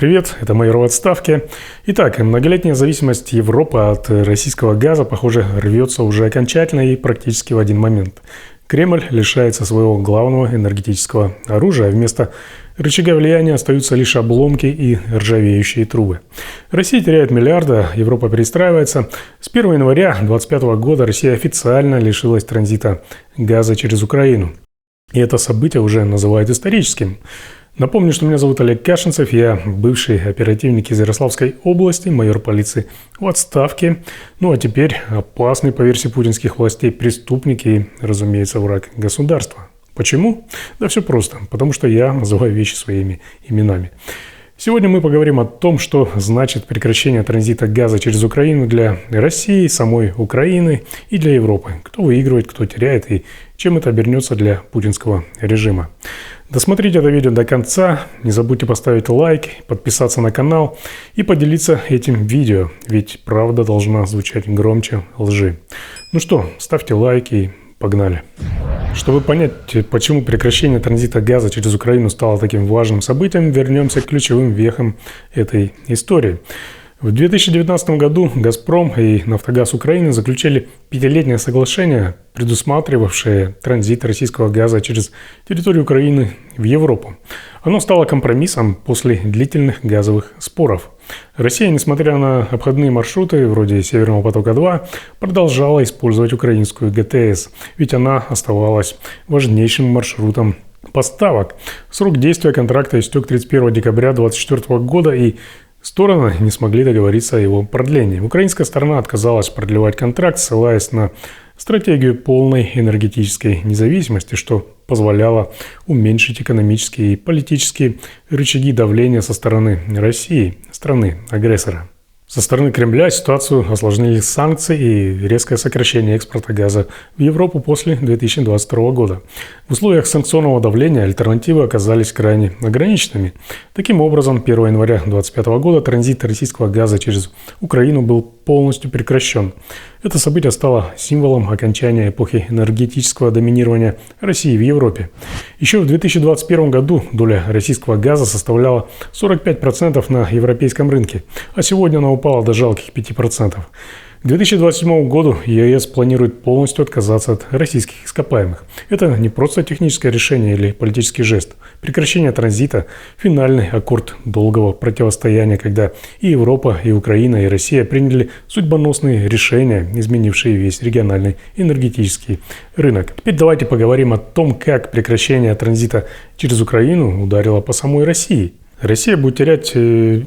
Привет, это майор в отставке. Итак, многолетняя зависимость Европы от российского газа, похоже, рвется уже окончательно и практически в один момент. Кремль лишается своего главного энергетического оружия, а вместо рычага влияния остаются лишь обломки и ржавеющие трубы. Россия теряет миллиарды, Европа перестраивается. С 1 января 2025 года Россия официально лишилась транзита газа через Украину. И это событие уже называют историческим. Напомню, что меня зовут Олег Кашинцев, я бывший оперативник из Ярославской области, майор полиции в отставке. Ну а теперь опасный, по версии путинских властей, преступник и, разумеется, враг государства. Почему? Да все просто, потому что я называю вещи своими именами. Сегодня мы поговорим о том, что значит прекращение транзита газа через Украину для России, самой Украины и для Европы. Кто выигрывает, кто теряет и чем это обернется для путинского режима. Досмотрите это видео до конца, не забудьте поставить лайк, подписаться на канал и поделиться этим видео, ведь правда должна звучать громче лжи. Ну что, ставьте лайки и погнали. Чтобы понять, почему прекращение транзита газа через Украину стало таким важным событием, вернемся к ключевым вехам этой истории. В 2019 году «Газпром» и «Нафтогаз Украины» заключили пятилетнее соглашение, предусматривавшее транзит российского газа через территорию Украины в Европу. Оно стало компромиссом после длительных газовых споров. Россия, несмотря на обходные маршруты вроде «Северного потока-2», продолжала использовать украинскую ГТС, ведь она оставалась важнейшим маршрутом поставок. Срок действия контракта истек 31 декабря 2024 года, и стороны не смогли договориться о его продлении. Украинская сторона отказалась продлевать контракт, ссылаясь на стратегию полной энергетической независимости, что позволяло уменьшить экономические и политические рычаги давления со стороны России, страны-агрессора. Со стороны Кремля ситуацию осложнили санкции и резкое сокращение экспорта газа в Европу после 2022 года. В условиях санкционного давления альтернативы оказались крайне ограниченными. Таким образом, 1 января 2025 года транзит российского газа через Украину был полностью прекращен. Это событие стало символом окончания эпохи энергетического доминирования России в Европе. Еще в 2021 году доля российского газа составляла 45% на европейском рынке, а сегодня она упала до жалких 5%. К 2027 году ЕС планирует полностью отказаться от российских ископаемых. Это не просто техническое решение или политический жест. Прекращение транзита – финальный аккорд долгого противостояния, когда и Европа, и Украина, и Россия приняли судьбоносные решения, изменившие весь региональный энергетический рынок. Теперь давайте поговорим о том, как прекращение транзита через Украину ударило по самой России. Россия будет терять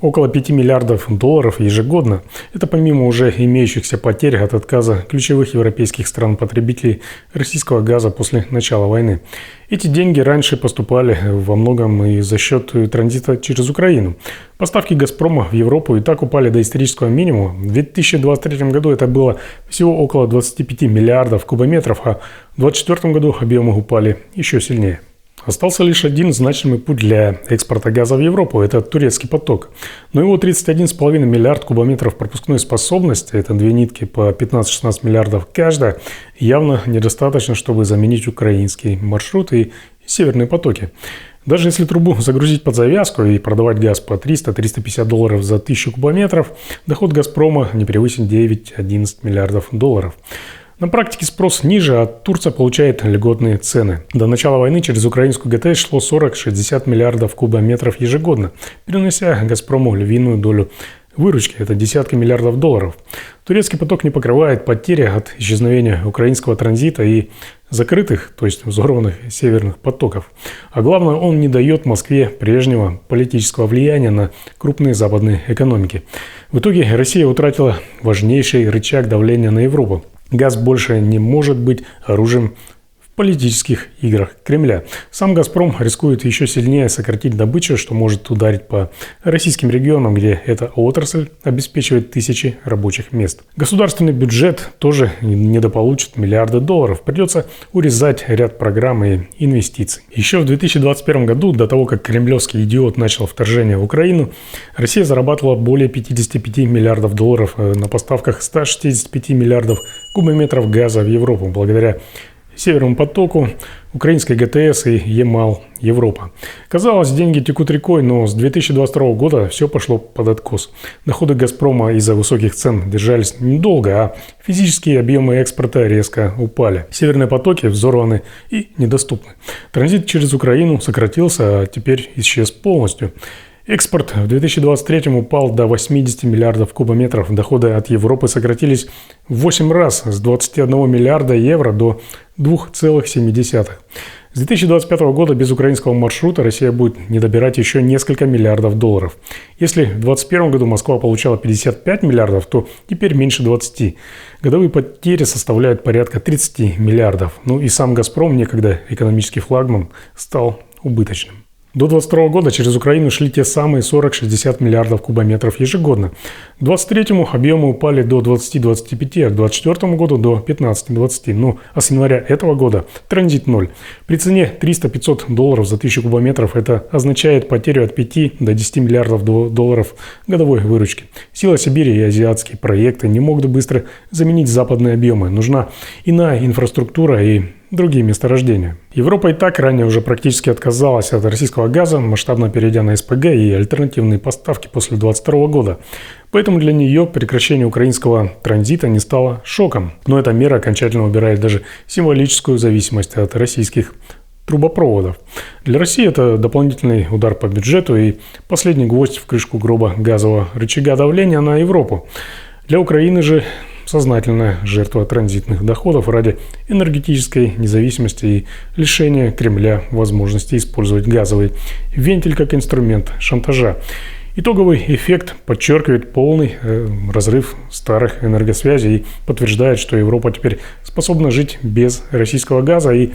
около 5 миллиардов долларов ежегодно. Это помимо уже имеющихся потерь от отказа ключевых европейских стран-потребителей российского газа после начала войны. Эти деньги раньше поступали во многом и за счет транзита через Украину. Поставки «Газпрома» в Европу и так упали до исторического минимума. В 2023 году это было всего около 25 миллиардов кубометров, а в 2024 году объемы упали еще сильнее. Остался лишь один значимый путь для экспорта газа в Европу – это турецкий поток. Но его 31,5 миллиард кубометров пропускной способности, это две нитки по 15-16 миллиардов каждая, явно недостаточно, чтобы заменить украинский маршрут и северные потоки. Даже если трубу загрузить под завязку и продавать газ по 300-350 долларов за 1000 кубометров, доход «Газпрома» не превысит 9-11 миллиардов долларов. На практике спрос ниже, а Турция получает льготные цены. До начала войны через украинскую ГТС шло 40-60 миллиардов кубометров ежегодно, перенося «Газпрому» львиную долю выручки, это десятки миллиардов долларов. Турецкий поток не покрывает потери от исчезновения украинского транзита и закрытых, то есть взорванных северных потоков. А главное, он не дает Москве прежнего политического влияния на крупные западные экономики. В итоге Россия утратила важнейший рычаг давления на Европу. Газ больше не может быть оружием в политических играх Кремля. Сам «Газпром» рискует еще сильнее сократить добычу, что может ударить по российским регионам, где эта отрасль обеспечивает тысячи рабочих мест. Государственный бюджет тоже недополучит миллиарды долларов. Придется урезать ряд программ и инвестиций. Еще в 2021 году, до того, как кремлевский идиот начал вторжение в Украину, Россия зарабатывала более 55 миллиардов долларов на поставках 165 миллиардов кубометров газа в Европу благодаря Северному потоку, украинской ГТС и Ямал, Европа. Казалось, деньги текут рекой, но с 2022 года все пошло под откос. Доходы «Газпрома» из-за высоких цен держались недолго, а физические объемы экспорта резко упали. Северные потоки взорваны и недоступны. Транзит через Украину сократился, а теперь исчез полностью. Экспорт в 2023 упал до 80 миллиардов кубометров. Доходы от Европы сократились в 8 раз, с 21 миллиарда евро до 2,7. С 2025 года без украинского маршрута Россия будет недобирать еще несколько миллиардов долларов. Если в 2021 году Москва получала 55 миллиардов, то теперь меньше 20. Годовые потери составляют порядка 30 миллиардов. Ну и сам «Газпром», некогда экономический флагман, стал убыточным. До 2022 года через Украину шли те самые 40-60 миллиардов кубометров ежегодно. К 2023 объемы упали до 20-25, а к 2024 году до 15-20. Ну, а с января этого года транзит ноль. При цене 300-500 долларов за 1000 кубометров это означает потерю от 5 до 10 миллиардов долларов годовой выручки. Сила Сибири и азиатские проекты не могут быстро заменить западные объемы. Нужна иная инфраструктура и другие месторождения. Европа и так ранее уже практически отказалась от российского газа, масштабно перейдя на СПГ и альтернативные поставки после 2022 года. Поэтому для нее прекращение украинского транзита не стало шоком. Но эта мера окончательно убирает даже символическую зависимость от российских трубопроводов. Для России это дополнительный удар по бюджету и последний гвоздь в крышку гроба газового рычага давления на Европу. Для Украины же сознательная жертва транзитных доходов ради энергетической независимости и лишения Кремля возможности использовать газовый вентиль как инструмент шантажа. Итоговый эффект подчеркивает полный разрыв старых энергосвязей и подтверждает, что Европа теперь способна жить без российского газа, и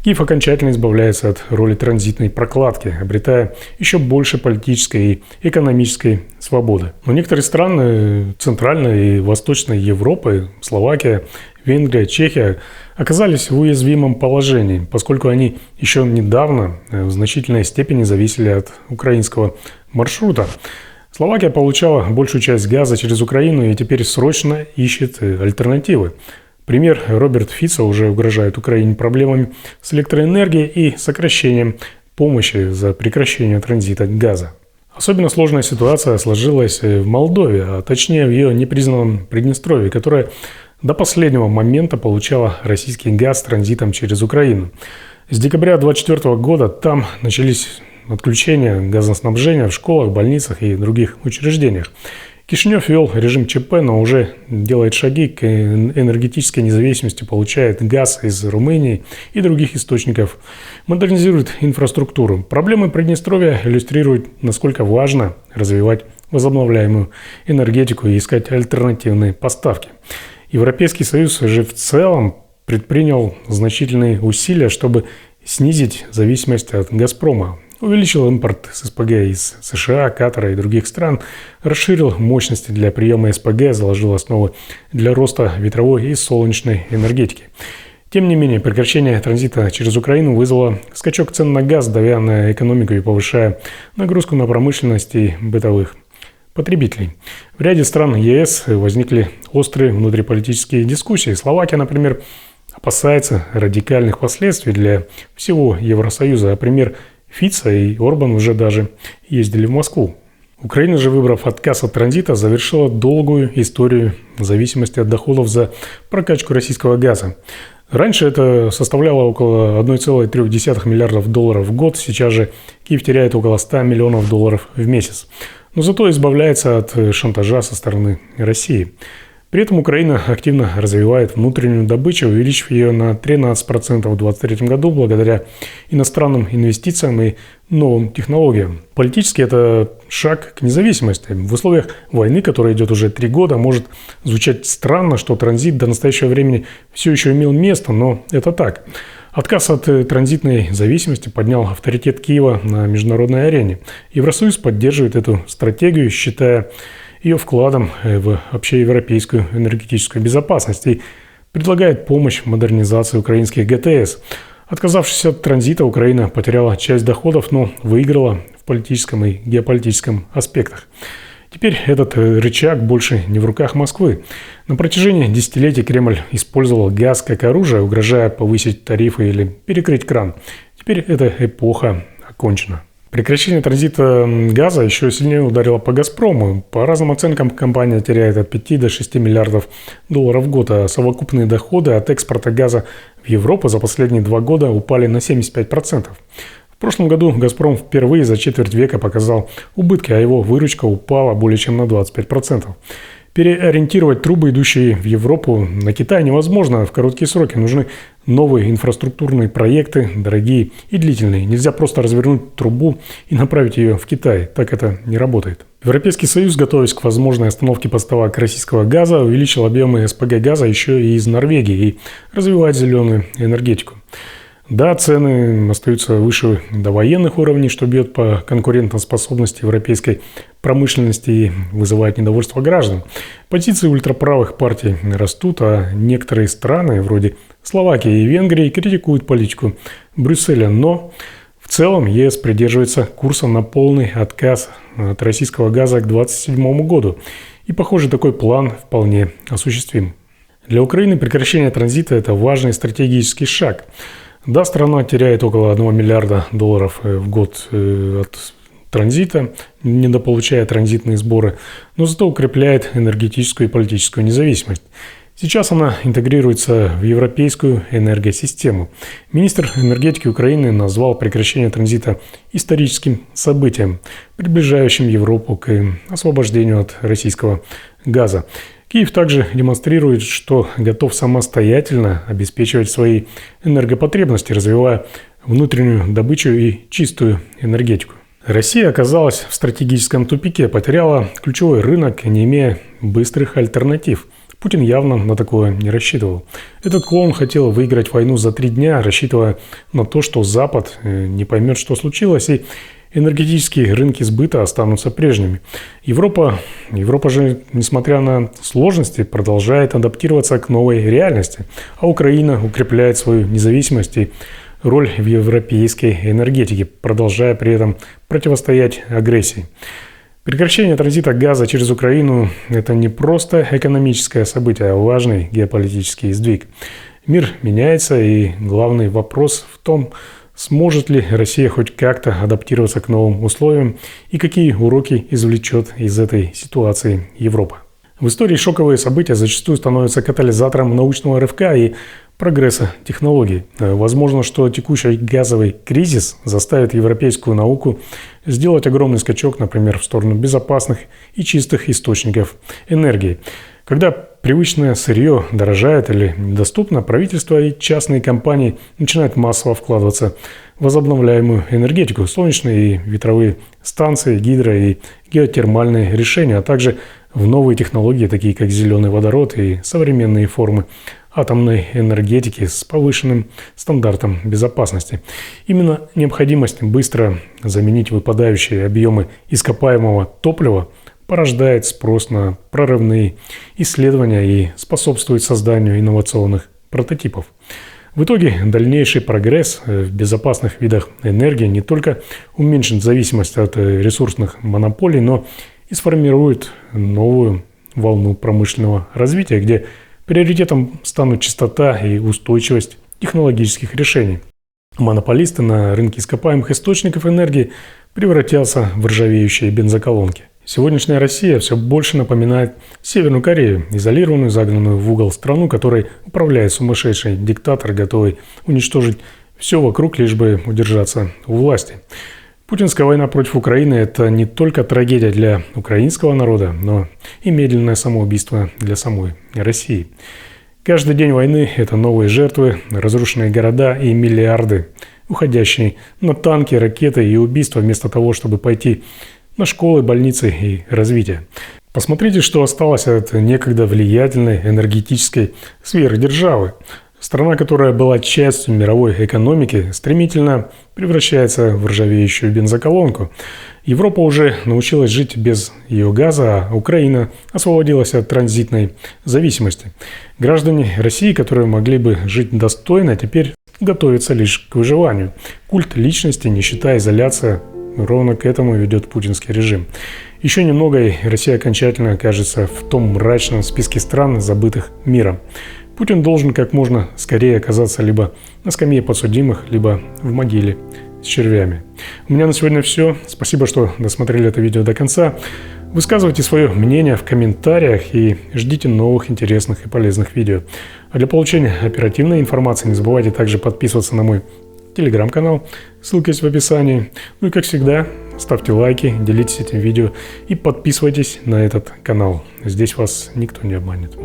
Киев окончательно избавляется от роли транзитной прокладки, обретая еще больше политической и экономической свободы. Но некоторые страны Центральной и Восточной Европы, Словакия, Венгрия, Чехия, оказались в уязвимом положении, поскольку они еще недавно в значительной степени зависели от украинского маршрута. Словакия получала большую часть газа через Украину и теперь срочно ищет альтернативы. Премьер Роберт Фицо уже угрожает Украине проблемами с электроэнергией и сокращением помощи за прекращение транзита газа. Особенно сложная ситуация сложилась в Молдове, а точнее в ее непризнанном Приднестровье, которое до последнего момента получала российский газ транзитом через Украину. С декабря 2024 года там начались отключения газоснабжения в школах, больницах и других учреждениях. Кишинев ввел режим ЧП, но уже делает шаги к энергетической независимости, получает газ из Румынии и других источников, модернизирует инфраструктуру. Проблемы Приднестровья иллюстрируют, насколько важно развивать возобновляемую энергетику и искать альтернативные поставки. Европейский Союз же в целом предпринял значительные усилия, чтобы снизить зависимость от «Газпрома». Увеличил импорт с СПГ из США, Катара и других стран, расширил мощности для приема СПГ, заложил основы для роста ветровой и солнечной энергетики. Тем не менее, прекращение транзита через Украину вызвало скачок цен на газ, давя на экономику и повышая нагрузку на промышленность и бытовых потребителей. В ряде стран ЕС возникли острые внутриполитические дискуссии. Словакия, например, опасается радикальных последствий для всего Евросоюза, а премьер Фицо и Орбан уже даже ездили в Москву. Украина же, выбрав отказ от транзита, завершила долгую историю зависимости от доходов за прокачку российского газа. Раньше это составляло около 1,3 миллиардов долларов в год, сейчас же Киев теряет около 100 миллионов долларов в месяц. Но зато избавляется от шантажа со стороны России. При этом Украина активно развивает внутреннюю добычу, увеличив ее на 13% в 2023 году благодаря иностранным инвестициям и новым технологиям. Политически это шаг к независимости. В условиях войны, которая идет уже 3 года, может звучать странно, что транзит до настоящего времени все еще имел место, но это так. Отказ от транзитной зависимости поднял авторитет Киева на международной арене. Евросоюз поддерживает эту стратегию, считая ее вкладом в общеевропейскую энергетическую безопасность и предлагает помощь в модернизации украинских ГТС. Отказавшись от транзита, Украина потеряла часть доходов, но выиграла в политическом и геополитическом аспектах. Теперь этот рычаг больше не в руках Москвы. На протяжении десятилетий Кремль использовал газ как оружие, угрожая повысить тарифы или перекрыть кран. Теперь эта эпоха окончена. Прекращение транзита газа еще сильнее ударило по «Газпрому». По разным оценкам, компания теряет от 5 до 6 миллиардов долларов в год, а совокупные доходы от экспорта газа в Европу за последние 2 года упали на 75%. В прошлом году «Газпром» впервые за четверть века показал убытки, а его выручка упала более чем на 25%. Переориентировать трубы, идущие в Европу, на Китай невозможно. В короткие сроки нужны новые инфраструктурные проекты, дорогие и длительные. Нельзя просто развернуть трубу и направить ее в Китай. Так это не работает. Европейский Союз, готовясь к возможной остановке поставок российского газа, увеличил объемы СПГ газа еще и из Норвегии и развивает зеленую энергетику. Да, цены остаются выше довоенных уровней, что бьет по конкурентоспособности европейской промышленности и вызывает недовольство граждан. Позиции ультраправых партий растут, а некоторые страны, вроде Словакии и Венгрии, критикуют политику Брюсселя. Но в целом ЕС придерживается курса на полный отказ от российского газа к 2027 году. И, похоже, такой план вполне осуществим. Для Украины прекращение транзита – это важный стратегический шаг. Да, страна теряет около 1 миллиарда долларов в год от транзита, недополучая транзитные сборы, но зато укрепляет энергетическую и политическую независимость. Сейчас она интегрируется в европейскую энергосистему. Министр энергетики Украины назвал прекращение транзита историческим событием, приближающим Европу к освобождению от российского газа. Киев также демонстрирует, что готов самостоятельно обеспечивать свои энергопотребности, развивая внутреннюю добычу и чистую энергетику. Россия оказалась в стратегическом тупике, потеряла ключевой рынок, не имея быстрых альтернатив. Путин явно на такое не рассчитывал. Этот клоун хотел выиграть войну за 3 дня, рассчитывая на то, что Запад не поймет, что случилось, и энергетические рынки сбыта останутся прежними. Европа же, несмотря на сложности, продолжает адаптироваться к новой реальности, а Украина укрепляет свою независимость и роль в европейской энергетике, продолжая при этом противостоять агрессии. Прекращение транзита газа через Украину – это не просто экономическое событие, а важный геополитический сдвиг. Мир меняется, и главный вопрос в том, сможет ли Россия хоть как-то адаптироваться к новым условиям и какие уроки извлечет из этой ситуации Европа. В истории шоковые события зачастую становятся катализатором научного рывка и прогресса технологий. Возможно, что текущий газовый кризис заставит европейскую науку сделать огромный скачок, например, в сторону безопасных и чистых источников энергии. Когда привычное сырье дорожает или недоступно, правительство и частные компании начинают массово вкладываться в возобновляемую энергетику, солнечные и ветровые станции, гидро- и геотермальные решения, а также в новые технологии, такие как зеленый водород и современные формы атомной энергетики с повышенным стандартом безопасности. Именно необходимость быстро заменить выпадающие объемы ископаемого топлива порождает спрос на прорывные исследования и способствует созданию инновационных прототипов. В итоге дальнейший прогресс в безопасных видах энергии не только уменьшит зависимость от ресурсных монополий, но и сформирует новую волну промышленного развития, где приоритетом станут чистота и устойчивость технологических решений. Монополисты на рынке ископаемых источников энергии превратятся в ржавеющие бензоколонки. Сегодняшняя Россия все больше напоминает Северную Корею, изолированную, загнанную в угол страну, которой управляет сумасшедший диктатор, готовый уничтожить все вокруг, лишь бы удержаться у власти. Путинская война против Украины – это не только трагедия для украинского народа, но и медленное самоубийство для самой России. Каждый день войны – это новые жертвы, разрушенные города и миллиарды, уходящие на танки, ракеты и убийства вместо того, чтобы пойти на школы, больницы и развитие. Посмотрите, что осталось от некогда влиятельной энергетической сферы державы. Страна, которая была частью мировой экономики, стремительно превращается в ржавеющую бензоколонку. Европа уже научилась жить без ее газа, а Украина освободилась от транзитной зависимости. Граждане России, которые могли бы жить достойно, теперь готовятся лишь к выживанию. Культ личности, нищета, изоляция Ровно к этому ведет путинский режим. Еще немного, и Россия окончательно окажется в том мрачном списке стран, забытых миром. Путин должен как можно скорее оказаться либо на скамье подсудимых, либо в могиле с червями. У меня на сегодня все. Спасибо, что досмотрели это видео до конца. Высказывайте свое мнение в комментариях и ждите новых интересных и полезных видео. А для получения оперативной информации не забывайте также подписываться на мой телеграм-канал, ссылка есть в описании. Ну и как всегда, ставьте лайки, делитесь этим видео и подписывайтесь на этот канал. Здесь вас никто не обманет.